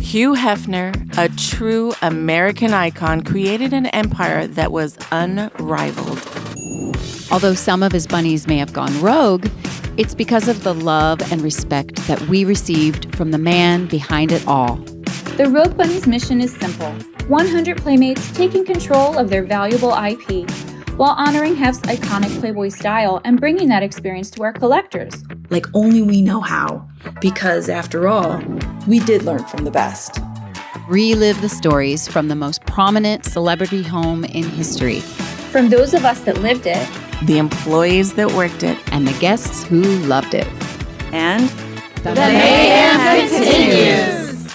Hugh Hefner, a true American icon, created an empire that was unrivaled. Although some of his bunnies may have gone rogue, it's because of the love and respect that we received from the man behind it all. The Rogue Bunnies' mission is simple: 100 Playmates taking control of their valuable IP, while honoring Hef's iconic Playboy style and bringing that experience to our collectors. Like only we know how, because after all, we did learn from the best. Relive the stories from the most prominent celebrity home in history. From those of us that lived it, The employees that worked it, and the guests who loved it. and The Mayhem continues!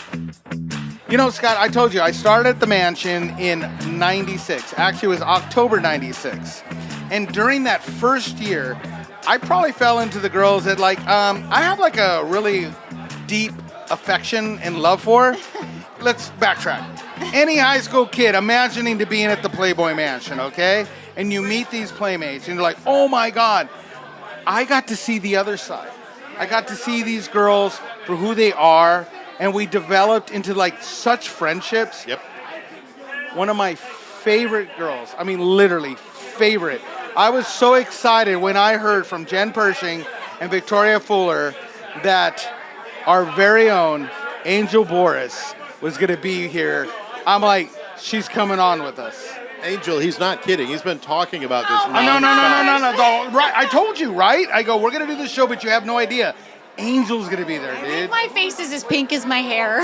You know, Scott, I told you, I started at the mansion in 96. Actually, it was October 96. And during that first year, I probably fell into the girls that, I have, a really deep affection and love for. Let's backtrack. Any high school kid imagining to be in at the Playboy Mansion, okay? And you meet these Playmates, and you're like, oh, my God. I got to see the other side. I got to see these girls for who they are. And we developed into such friendships. Yep. One of my favorite girls, I mean literally favorite. I was so excited when I heard from Jen Pershing and Victoria Fuller that our very own Angel Boris was gonna be here. I'm like, she's coming on with us. Angel, he's not kidding. He's been talking about this. No. Right, I told you, right? I go, we're gonna do this show, but you have no idea. Angel's gonna be there, dude. My face is as pink as my hair.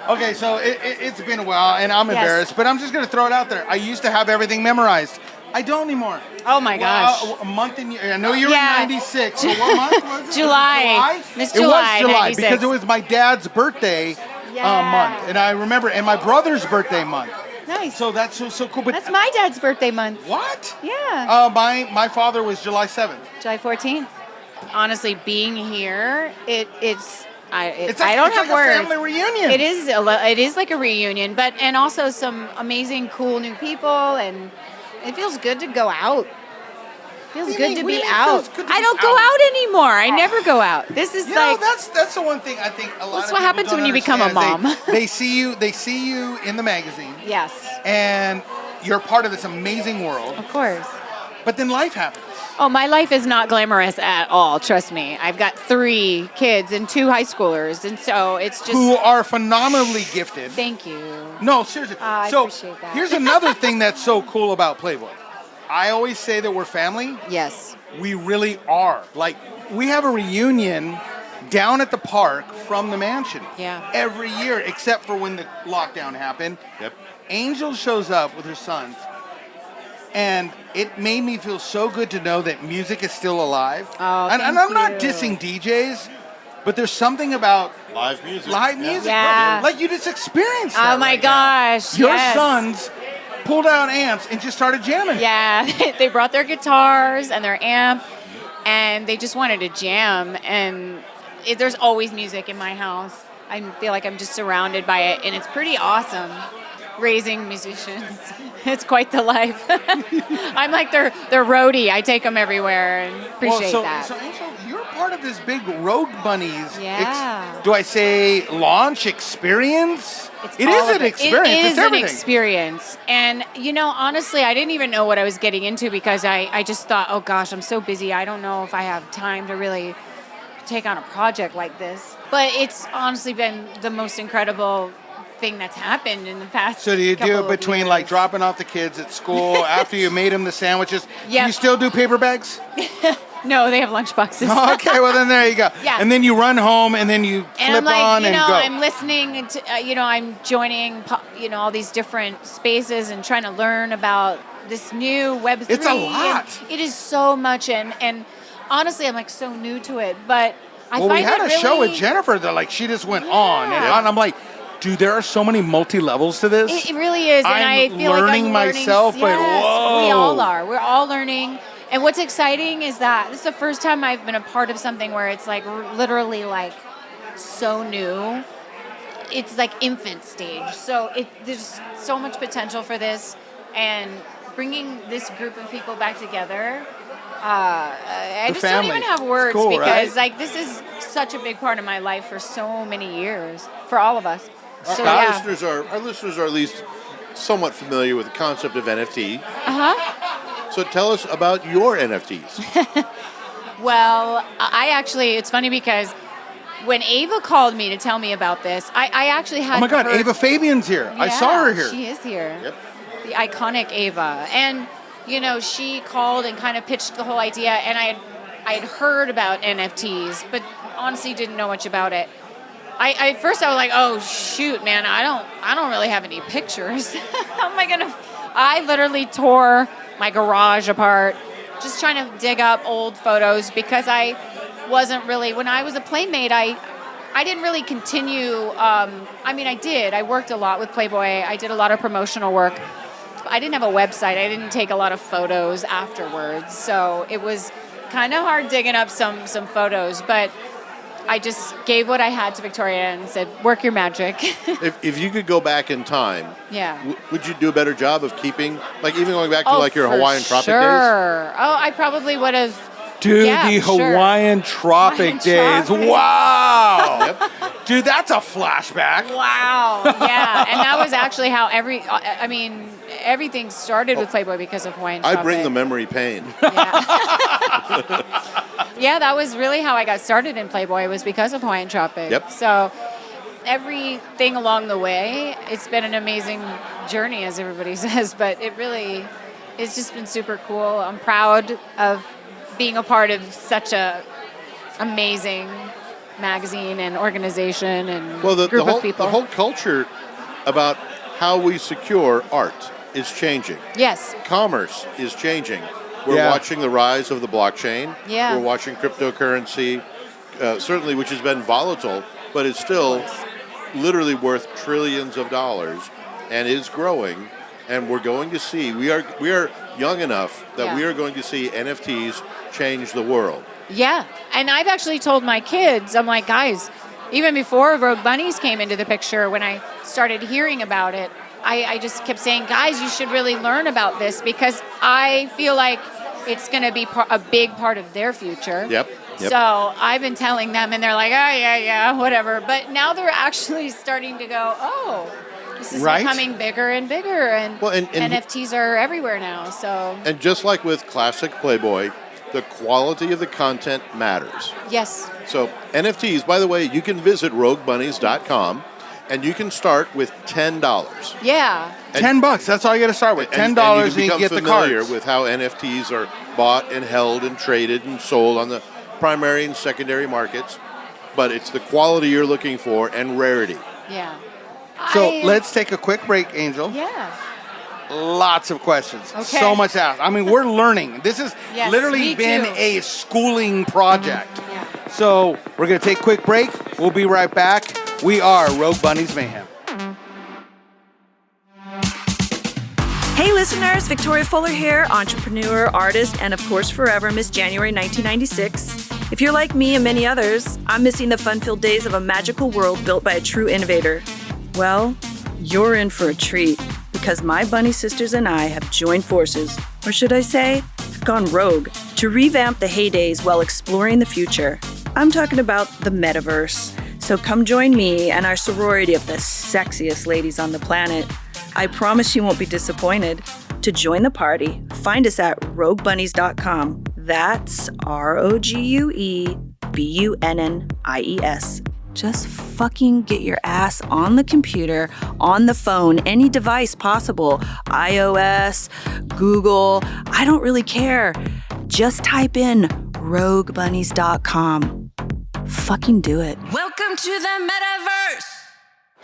Okay, so it's been a while, and I'm embarrassed, but I'm just gonna throw it out there. I used to have everything memorized. I don't anymore. Oh my gosh. A month in. I know you were in '96. So what month was it? July. Miss It July, was July 96. because it was my dad's birthday month, and I remember, and my brother's birthday month. Nice. So that's so cool. But That's my dad's birthday month. what? Yeah. My father was July 7th. July 14th. Honestly, being here, it's I It's don't have like words. a family reunion. It is like a reunion, and also some amazing, cool new people, and it feels good to go out. Feels What do good you to mean? be What do you mean out. feels good to I be don't go out? out anymore. I never go out. This is That's the one thing I think a lot That's of what people happens don't when you become a understand mom. is They see you in the magazine, yes, and you're part of this amazing world. of course. But then life happens. Oh, my life is not glamorous at all. Trust me. I've got 3 kids and 2 high schoolers, and so it's just. Who are phenomenally gifted. Thank you. No, seriously. I So appreciate that. here's another thing that's so cool about Playboy. I always say that we're family. Yes. We really are. We have a reunion down at the park from the mansion. Yeah. Every year, except for when the lockdown happened. Yep. Angel shows up with her sons. And it made me feel so good to know that music is still alive. Oh, and thank I'm not you. dissing DJs, but there's something about Live music. Yeah. Like you just experienced that. Oh my right now. gosh. Your yes. sons pulled out amps and just started jamming. Yeah, they brought their guitars and their amp, and they just wanted to jam. And there's always music in my house. I feel like I'm just surrounded by it, and it's pretty awesome. Raising musicians, it's quite the life. I'm like their roadie. I take them everywhere, and appreciate that. So Angel, you're part of this big Rogue Bunnies. Yeah. Do I say launch experience? It all is of an it. experience. It is It's an everything. experience. And, honestly, I didn't even know what I was getting into because I just thought, oh, gosh, I'm so busy. I don't know if I have time to really take on a project like this. But it's honestly been the most incredible thing that's happened in the past So do you do couple it of between years. dropping off the kids at school after you made them the sandwiches? Yep. Do you still do paper bags? No, they have lunch boxes. Okay, well then there you go. Yeah. And then you run home and then you And flip I'm like, on and go. I'm listening to, I'm joining, all these different spaces and trying to learn about this new Web3. It's a lot. And it is so much, and honestly, I'm so new to it, but I Well, find we had it a really, show with Jennifer that she just went on and on. I'm like, dude, there are so many multi-levels to this. It really is, and I'm I feel learning like I'm myself, learning, but yes, whoa. we all are. We're all learning. And what's exciting is that this is the first time I've been a part of something where it's literally so new. It's infant stage. So there's so much potential for this, and bringing this group of people back together. I The just family. don't even have words It's cool, because right? this is such a big part of my life for so many years, for all of us. So, Our listeners are at least somewhat familiar with the concept of NFT. So tell us about your NFTs. Well, I actually, it's funny because when Ava called me to tell me about this, I actually had Oh my God, heard, Ava Fabian's here. I saw her here. She is here. Yep. The iconic Ava. And, you know, she called and kind of pitched the whole idea, and I had heard about NFTs, but honestly didn't know much about it. At first I was like, oh shoot, man, I don't really have any pictures. How am I gonna? I literally tore my garage apart, just trying to dig up old photos because I wasn't really, when I was a Playmate, I didn't really continue. I mean, I did. I worked a lot with Playboy. I did a lot of promotional work. I didn't have a website. I didn't take a lot of photos afterwards, so it was kind of hard digging up some photos, but I just gave what I had to Victoria and said, work your magic. If you could go back in time, Yeah. Would you do a better job of keeping, like even going back to like your for Hawaiian Tropic days? sure. Oh, I probably would have. Dude, Yeah, the sure. Hawaiian Tropic Hawaiian days. Tropic. Wow. Yep. Dude, that's a flashback. Wow. Yeah. And that was actually how everything started with Playboy because of Hawaiian Tropic. I bring the memory pain. Yeah. Yeah, that was really how I got started in Playboy, was because of Hawaiian Tropic. Yep. So everything along the way, it's been an amazing journey, as everybody says, but it's just been super cool. I'm proud of being a part of such a amazing magazine and organization and group of people. The whole culture about how we secure art is changing. Yes. Commerce is changing. We're Yeah. watching the rise of the blockchain. Yeah. We're watching cryptocurrency, certainly, which has been volatile, but is still literally worth trillions of dollars and is growing. And we're going to see, we are young enough that we are going to see NFTs change the world. Yeah. And I've actually told my kids, I'm like, guys, even before Rogue Bunnies came into the picture, when I started hearing about it, I just kept saying, guys, you should really learn about this because I feel like it's going to be a big part of their future. Yep. So I've been telling them, and they're like, oh, yeah, whatever. But now they're actually starting to go, oh, this is becoming bigger and bigger, and NFTs are everywhere now. So. And just like with classic Playboy, the quality of the content matters. Yes. So NFTs, by the way, you can visit roguebunnies.com, and you can start with $10. Yeah. $10. That's all you got to start with. $10, and you get the familiar cards. with how NFTs are bought and held and traded and sold on the primary and secondary markets. But it's the quality you're looking for and rarity. Yeah. So let's take a quick break, Angel. Yeah. Lots of questions. Okay. So much to ask. I mean, we're learning. This has Yes, literally me been too. a schooling project. Yeah. So we're going to take a quick break. We'll be right back. We are Rogue Bunnies Mayhem. Hey listeners, Victoria Fuller here, entrepreneur, artist, and of course forever Miss January 1996. If you're like me and many others, I'm missing the fun-filled days of a magical world built by a true innovator. Well, you're in for a treat because my bunny sisters and I have joined forces, or should I say, gone rogue, to revamp the heydays while exploring the future. I'm talking about the metaverse. So come join me and our sorority of the sexiest ladies on the planet. I promise you won't be disappointed. To join the party, find us at roguebunnies.com. That's ROGUEBUNNIES. Just fucking get your ass on the computer, on the phone, any device possible. iOS, Google, I don't really care. Just type in roguebunnies.com. Fucking do it. Welcome to the metaverse.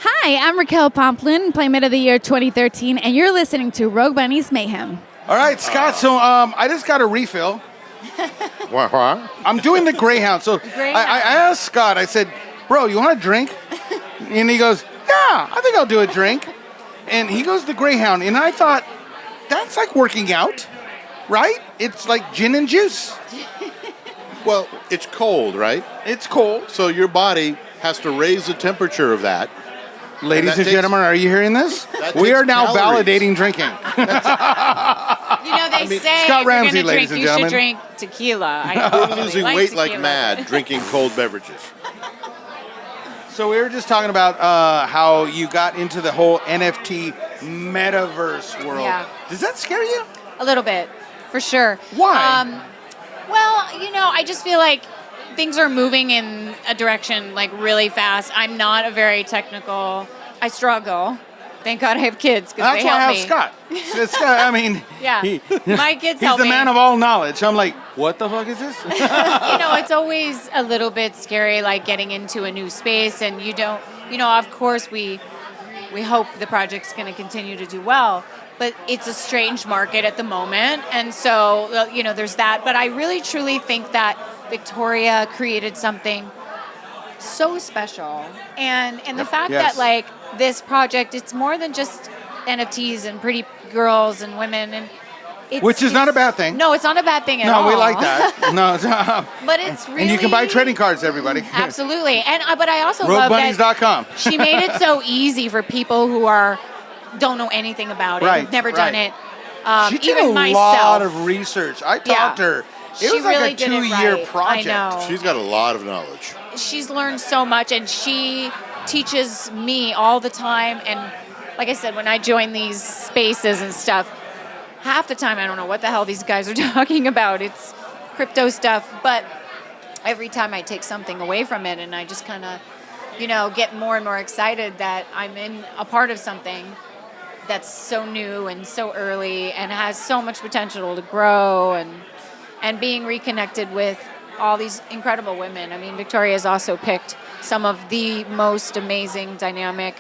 Hi, I'm Raquel Pomplin, Playmate of the Year 2013, and you're listening to Rogue Bunnies Mayhem. All right, Scott. So I just got a refill. What? I'm doing the Greyhound. So I asked Scott, I said, bro, you want a drink? And he goes, yeah, I think I'll do a drink. And he goes, the Greyhound. And I thought, that's like working out, right? It's like gin and juice. Well, it's cold, right? It's cold. So your body has to raise the temperature of that. Ladies and gentlemen, are you hearing this? That We takes are now calories. validating drinking. You know, I say Scott if Ramsay, you're gonna ladies drink, and you gentlemen. should drink tequila. I We're don't losing really weight like like tequila, mad but- drinking cold beverages. So we were just talking about how you got into the whole NFT metaverse world. Yeah. Does that scare you? A little bit, for sure. Why? Well, I just feel like things are moving in a direction like really fast. I'm not a very technical. I struggle. Thank God I have kids because That's they why I help have me. Scott. Scott. I mean, Yeah. My kids he's help the me. man of all knowledge. I'm like, what the fuck is this? It's always a little bit scary, like getting into a new space, and you don't. Of course we hope the project's going to continue to do well. But it's a strange market at the moment. And so, there's that. But I really, truly think that Victoria created something so special. And the fact Yes. that, like, this project, it's more than just NFTs and pretty girls and women. And Which is not a bad thing. No, it's not a bad thing at all. No, we like that. No, it's But it's really... And you can buy trading cards, everybody. Absolutely. And but I also love that RogueBunnies.com. she made it so easy for people who don't know anything about it, Right, who've never done right. it. She did even a myself. lot of research. I talked to her. It She was like really a did it 2-year right. project. I know. She's got a lot of knowledge. She's learned so much, and she teaches me all the time. And like I said, when I join these spaces and stuff, half the time I don't know what the hell these guys are talking about. It's crypto stuff, but every time I take something away from it, and I just kind of, get more and more excited that I'm in a part of something that's so new and so early and has so much potential to grow, and being reconnected with all these incredible women. I mean, Victoria has also picked some of the most amazing, dynamic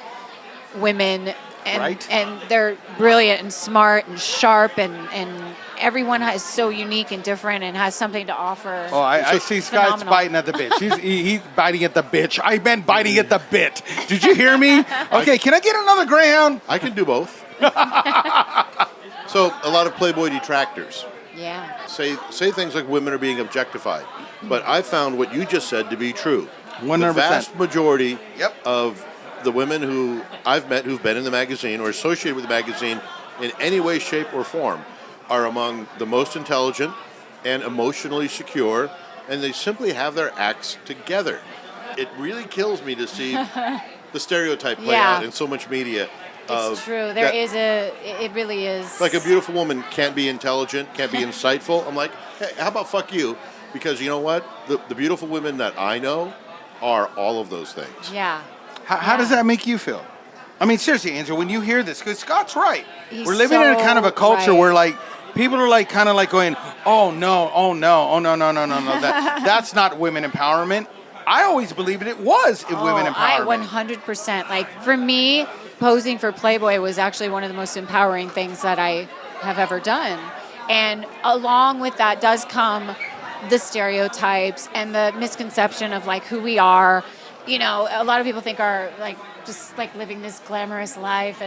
women, and they're brilliant and smart and sharp, and everyone is so unique and different and has something to offer. Oh, I see Scott's phenomenal. biting at the bitch. He's biting at the bitch. I meant biting at the bit. Did you hear me? Okay, can I get another Greyhound? I can do both. So a lot of Playboy detractors Yeah. say things like women are being objectified. But I found what you just said to be true. 100%. The vast majority Yep. of the women who I've met who've been in the magazine or associated with the magazine in any way, shape, or form are among the most intelligent and emotionally secure, and they simply have their acts together. It really kills me to see the stereotype play Yeah. out in so much media. It's true. It really is. Like a beautiful woman can't be intelligent, can't be insightful. I'm like, hey, how about fuck you? Because you know what? The beautiful women that I know are all of those things. Yeah. How does that make you feel? I mean, seriously, Angel, when you hear this, because Scott's right. He's We're living in a kind of a so culture right. where, like, people are like kind of like going, oh no, oh no, oh no, no, no, no, no. That's not women empowerment. I always believed it was women empowerment. 100%. Like, for me, posing for Playboy was actually one of the most empowering things that I have ever done. And along with that does come the stereotypes and the misconception of, like, who we are. A lot of people think are, like, just, like, living this glamorous life,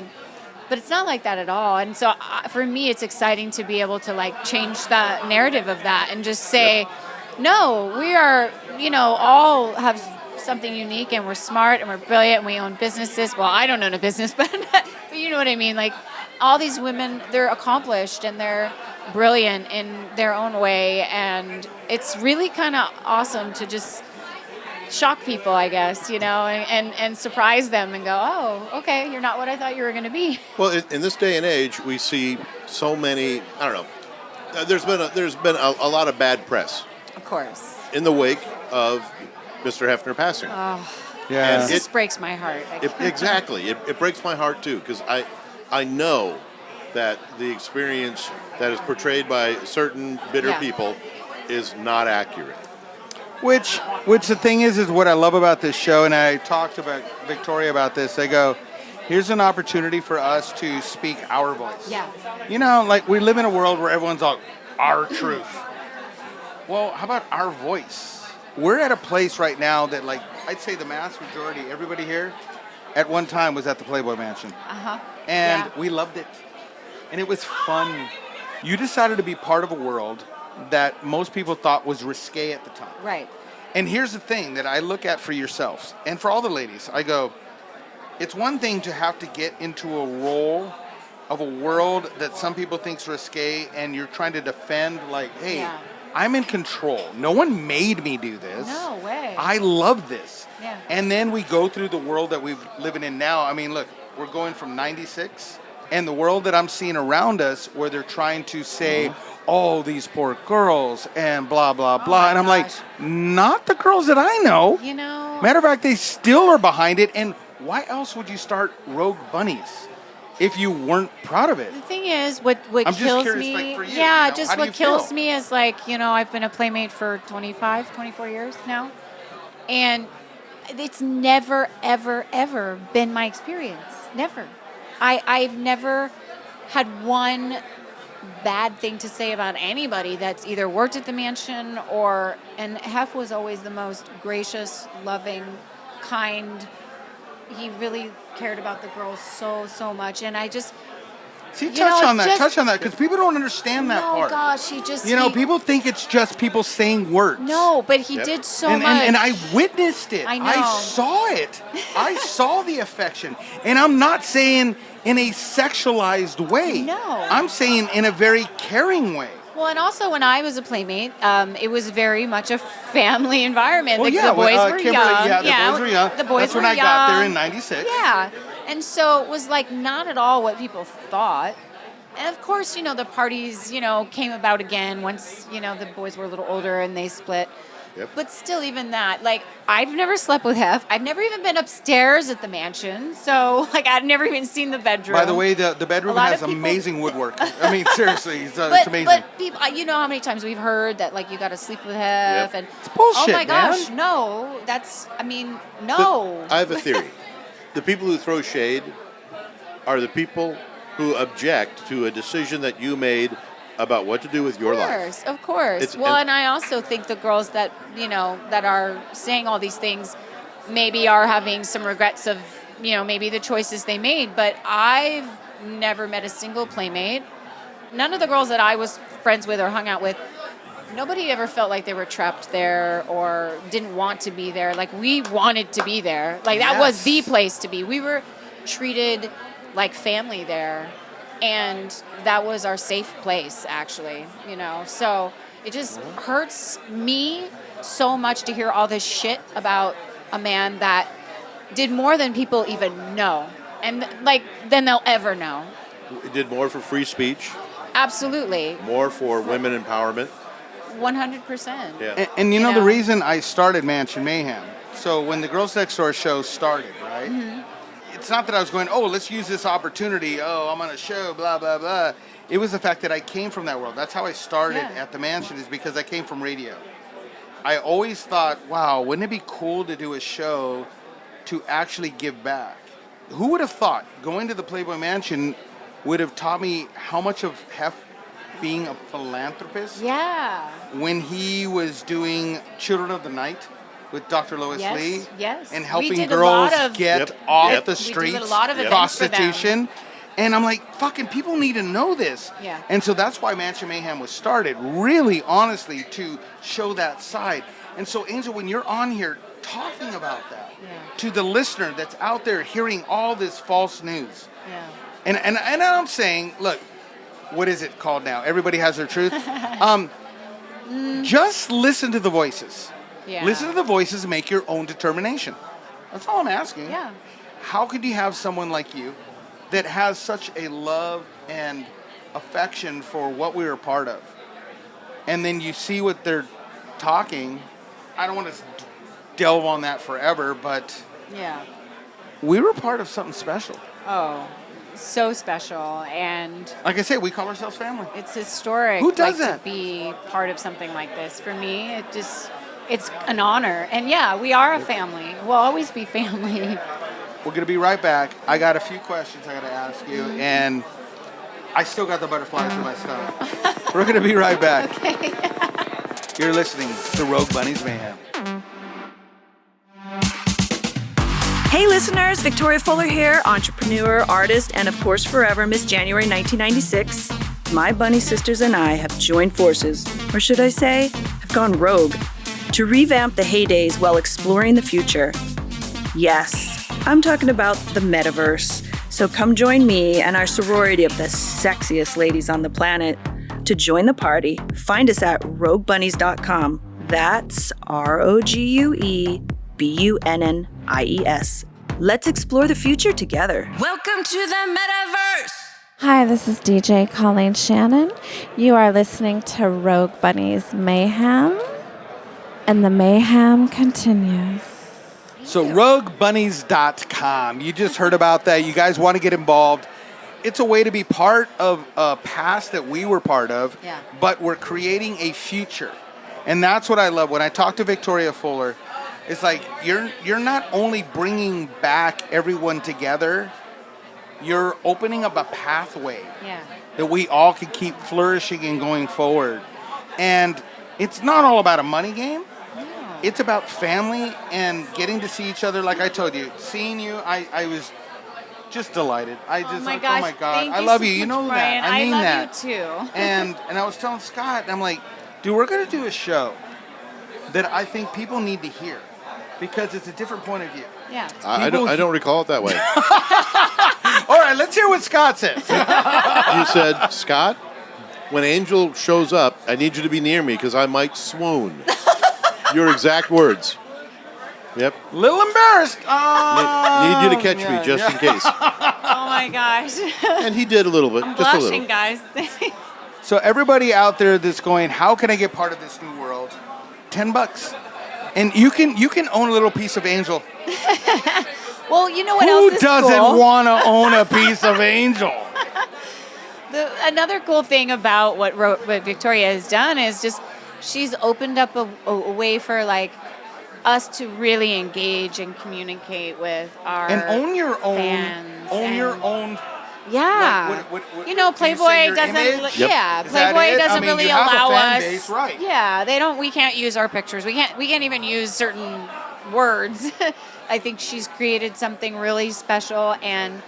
but it's not like that at all. And so for me, it's exciting to be able to, like, change the narrative of that and just say, no, we are, all have something unique, and we're smart and we're brilliant and we own businesses. Well, I don't own a business, but you know what I mean? Like, all these women, they're accomplished and they're brilliant in their own way. And it's really kind of awesome to just shock people, I guess, and surprise them and go, oh, okay, you're not what I thought you were going to be. Well, in this day and age, we see so many. I don't know. There's been a lot of bad press. Of course. In the wake of Mr. Hefner passing. Oh, Yeah. this just breaks my heart. Exactly. It breaks my heart too, because I know that the experience that is portrayed by certain bitter people is not accurate. Which the thing is what I love about this show, and I talked about Victoria about this. I go, here's an opportunity for us to speak our voice. Yeah. Like, we live in a world where everyone's like, our truth. Well, how about our voice? We're at a place right now that, like, I'd say the mass majority, everybody here, at one time was at the Playboy Mansion. Uh-huh. And we loved it. And it was fun. You decided to be part of a world that most people thought was risque at the time. Right. And here's the thing that I look at for yourselves, and for all the ladies, I go, it's one thing to have to get into a role of a world that some people think's risque, and you're trying to defend, like, hey, Yeah. I'm in control. No one made me do this. No way. I love this. Yeah. And then we go through the world that we're living in now. I mean, look, we're going from 96, and the world that I'm seeing around us where they're trying to say, oh, these poor girls and blah, blah, blah. And I'm like, not the girls that I know. You know. Matter of fact, they still are behind it. And why else would you start Rogue Bunnies if you weren't proud of it? The thing is, what I'm just kills curious, me, like, for you, yeah, you know, just how do what you kills feel? me is like, you know, I've been a Playmate for 24 years now, and it's never, ever, ever been my experience. Never. I've never had one bad thing to say about anybody that's either worked at the mansion and Hef was always the most gracious, loving, kind. He really cared about the girls so much, and I just touch on that, because people don't understand that part. Oh gosh, he just people think it's just people saying words. No, but he did so much. And I witnessed it. I know. I saw it. I saw the affection. And I'm not saying in a sexualized way. No. I'm saying in a very caring way. Well, and also when I was a Playmate, it was very much a family environment. Well, the boys were Kimberly, young. Yeah, the boys were young. The boys That's were when I young. got there in 96. Yeah. And so it was like not at all what people thought. And of course, you know, the parties, you know, came about again once, you know, the boys were a little older and they split. Yep. But still, even that, like, I've never slept with Hef. I've never even been upstairs at the mansion. So, like, I've never even seen the bedroom. By the way, the bedroom has amazing woodwork. I mean, seriously, it's amazing. But people, you know how many times we've heard that, like, you got to sleep with Hef. Yep. And it's bullshit, oh my gosh, man. no. That's, I mean, no. I have a theory. The people who throw shade are the people who object to a decision that you made about what to do with your life. Of course. And I also think the girls that, you know, that are saying all these things maybe are having some regrets of, you know, maybe the choices they made. But I've never met a single Playmate. None of the girls that I was friends with or hung out with, nobody ever felt like they were trapped there or didn't want to be there. Like, we wanted to be there. Like, that was the place to be. We were treated like family there. And that was our safe place, actually, you know. So it just hurts me so much to hear all this shit about a man that did more than people even know. And, like, than they'll ever know. It did more for free speech. Absolutely. More for women empowerment. 100%. Yeah. And you know the reason I started Mansion Mayhem? So when the Girls Next Door show started, right? Mm-hmm. It's not that I was going, oh, let's use this opportunity. Oh, I'm on a show, blah, blah, blah. It was the fact that I came from that world. That's how I started at the mansion, is because I came from radio. I always thought, wow, wouldn't it be cool to do a show to actually give back? Who would have thought going to the Playboy Mansion would have taught me how much of Hef being a philanthropist? Yeah. When he was doing Children of the Night with Dr. Lois Lee. Yes. And helping girls get off the streets, we did a lot of prostitution. And I'm like, fucking people need to know this. Yeah. And so that's why Mansion Mayhem was started, really, honestly, to show that side. And so, Angel, when you're on here talking about that to the listener that's out there hearing all this false news. Yeah. And I'm saying, look, what is it called now? Everybody has their truth. Just listen to the voices. Yeah. Listen to the voices and make your own determination. That's all I'm asking. Yeah. How could you have someone like you that has such a love and affection for what we were a part of, and then you see what they're talking? I don't want to delve on that forever, but we were part of something special. Oh, so special. And like I say, we call ourselves family. It's historic. Who does that? To be part of something like this. For me, it's an honor. And yeah, we are a family. We'll always be family. We're going to be right back. I got a few questions I got to ask you, and I still got the butterflies in my stomach. We're going to be right back. Okay. You're listening to Rogue Bunnies Mayhem. Hey listeners, Victoria Fuller here, entrepreneur, artist, and of course forever Miss January 1996. My bunny sisters and I have joined forces, or should I say, have gone rogue, to revamp the heydays while exploring the future. Yes, I'm talking about the metaverse. So come join me and our sorority of the sexiest ladies on the planet. To join the party, find us at roguebunnies.com. That's ROGUEBUNNIES. Let's explore the future together. Welcome to the metaverse. Hi, this is DJ Colleen Shannon. You are listening to Rogue Bunnies Mayhem, and the mayhem continues. So roguebunnies.com. You just heard about that. You guys want to get involved. It's a way to be part of a past that we were part of, but we're creating a future. And that's what I love. When I talk to Victoria Fuller, it's like you're not only bringing back everyone together, you're opening up a pathway that we all can keep flourishing and going forward. And it's not all about a money game. No. It's about family and getting to see each other. Like I told you, seeing you, I was just delighted. I just, oh my God, I love you. You know Brian. that. I mean love that. you too. and I was telling Scott, and I'm like, dude, we're going to do a show that I think people need to hear because it's a different point of view. Yeah. I don't recall it that way. All right, let's hear what Scott says. You said, Scott, when Angel shows up, I need you to be near me because I might swoon. Your exact words. Yep. Little embarrassed. Need you to catch me just in case. Oh my gosh. And he did a little bit. I'm just blushing, a little. guys. So everybody out there that's going, how can I get part of this new world? $10. And you can own a little piece of Angel. Well, you know what Who else is doesn't cool? want to own a piece of Angel? Another cool thing about what Victoria has done is just she's opened up a way for like us to really engage and communicate with our and own your own fans your own. Yeah, what, you know, Playboy doesn't. Image? Yeah, Is that Playboy it? doesn't I mean, really you have allow a fan us. Base, right. Yeah, they don't. We can't use our pictures. We can't even use certain words. I think she's created something really special, and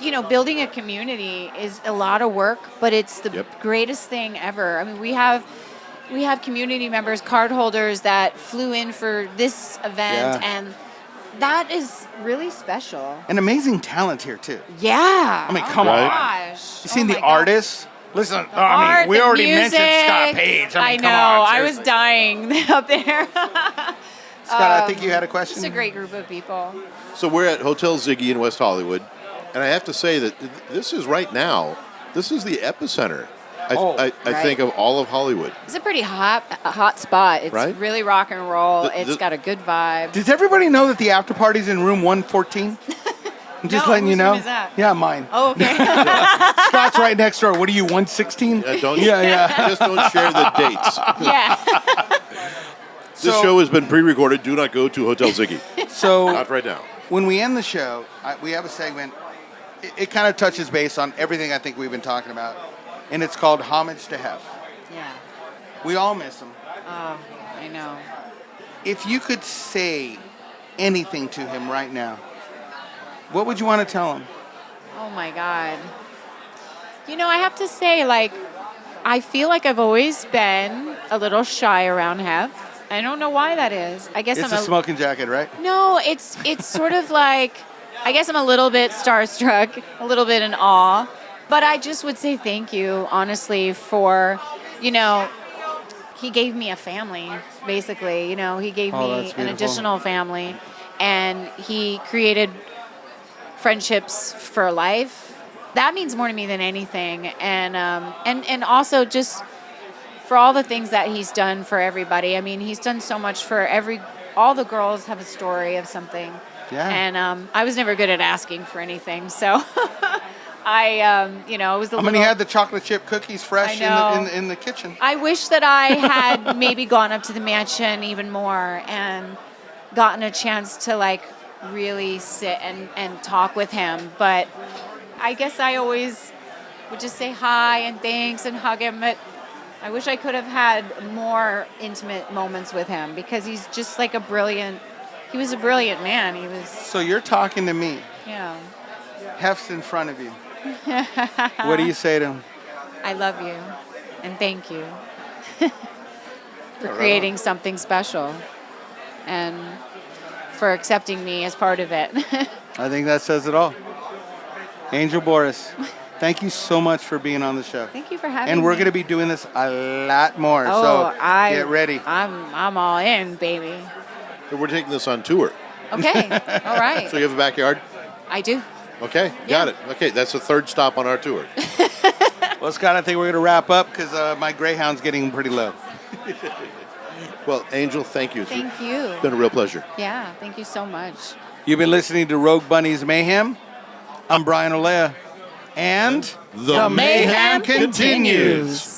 you know, building a community is a lot of work, but it's the greatest thing ever. I mean, we have community members, card holders that flew in for this event, and that is really special. An amazing talent here too. Yeah. I mean, come on. Gosh. You seen the God. artists? Listen, Art, we the already music. mentioned Scott Page. I mean, know. come on, I was dying up there. Scott, I think you had a question. It's a great group of people. So we're at Hotel Ziggy in West Hollywood, and I have to say that this is right now, this is the epicenter, I think, of all of Hollywood. It's a pretty hot spot. It's really rock and roll. It's got a good vibe. Does everybody know that the after party's in room 114? I'm just letting you know. Room is that? Yeah, mine. Oh, okay. Scott's right next door. What are you, 116? Just don't share the dates. Yeah. This show has been pre-recorded. Do not go to Hotel Ziggy. So not right now. When we end the show, we have a segment. It kind of touches base on everything I think we've been talking about, and it's called Homage to Hef. Yeah. We all miss him. Oh, I know. If you could say anything to him right now, what would you want to tell him? Oh my God. You know, I have to say, like, I feel like I've always been a little shy around Hef. I don't know why that is. I guess It's I'm a smoking jacket, right? No, it's sort of like, I guess I'm a little bit starstruck, a little bit in awe. But I just would say thank you, honestly, for, you know, he gave me a family, basically. You know, he gave me an additional family. And he created friendships for life. That means more to me than anything. And also just for all the things that he's done for everybody. I mean, he's done so much for all the girls have a story of something. Yeah. And I was never good at asking for anything. So it was He had the chocolate chip cookies fresh in the kitchen. I wish that I had maybe gone up to the mansion even more and gotten a chance to like really sit and talk with him. But I guess I always would just say hi and thanks and hug him. But I wish I could have had more intimate moments with him because he's just like he was a brilliant man. So you're talking to me. Yeah. Hef's in front of you. What do you say to him? I love you and thank you for creating something special and for accepting me as part of it. I think that says it all. Angel Boris, thank you so much for being on the show. Thank you for having me. And we're going to be doing this a lot more. Oh, so get ready. I'm all in, baby. And we're taking this on tour. Okay. All right. So you have a backyard? I do. Okay, got it. Okay, that's the third stop on our tour. Well, Scott, I think we're going to wrap up because my Greyhound's getting pretty low. Well, Angel, thank you. Thank you. It's been a real pleasure. Yeah, thank you so much. You've been listening to Rogue Bunnies Mayhem. I'm Brian Olea. And the Mayhem continues.